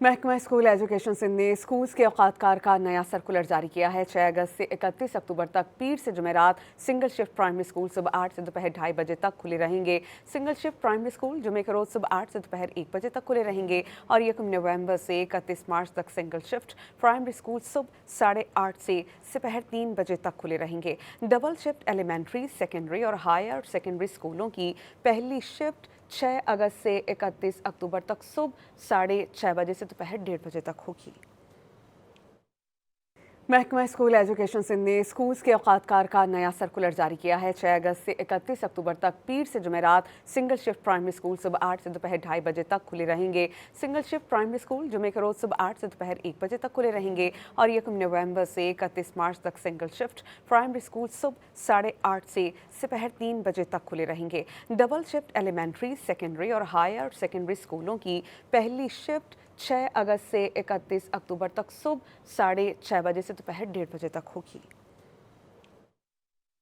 महकमा school education Sindh ने schools के औकात कार का नया सर्कुलर जारी किया है। 6 अगस्त से 31 अक्टूबर तक पीर से जुमेरात सिंगल शिफ्ट प्राइमरी स्कूल सुबह 8 से दोपहर 2:30 बजे तक खुले रहेंगे। सिंगल शिफ्ट प्राइमरी स्कूल जुमे के रोज सुबह 8 से दोपहर 1 बजे तक खुले रहेंगे और 1 नवंबर से 31 मार्च तक सिंगल शिफ्ट प्राइमरी स्कूल सुबह 8:30 से दोपहर 3 बजे तक खुले रहेंगे। डबल शिफ्ट एलिमेंट्री, सेकेंडरी और हायर सेकेंडरी स्कूलों की पहली शिफ्ट 6 अगस्त से 31 अक्टूबर तक सुबह 6:30 बजे से दोपहर 1:30 बजे तक होगी। महकमा स्कूल एजुकेशन सिंध ने स्कूल्स के औकात कार का नया सर्कुलर जारी किया है। 6 अगस्त से 31 अक्टूबर तक पीर से जुमेरात सिंगल शिफ्ट प्राइमरी स्कूल सुबह 8 से दोपहर 2:30 बजे तक खुले रहेंगे। सिंगल शिफ्ट प्राइमरी स्कूल जुमे के रोज सुबह 8 से दोपहर 1 बजे तक खुले रहेंगे और 1 नवंबर से 31 मार्च तक सिंगल शिफ्ट प्राइमरी स्कूल सुबह 8:30 से दोपहर 3 बजे तक खुले रहेंगे। डबल शिफ्ट एलिमेंट्री, सेकेंडरी और हायर सेकेंडरी स्कूलों की पहली शिफ्ट 6 अगस्त से 31 अक्टूबर तक सुबह 6:30 बजे से दोपहर 1:30 बजे तक होगी।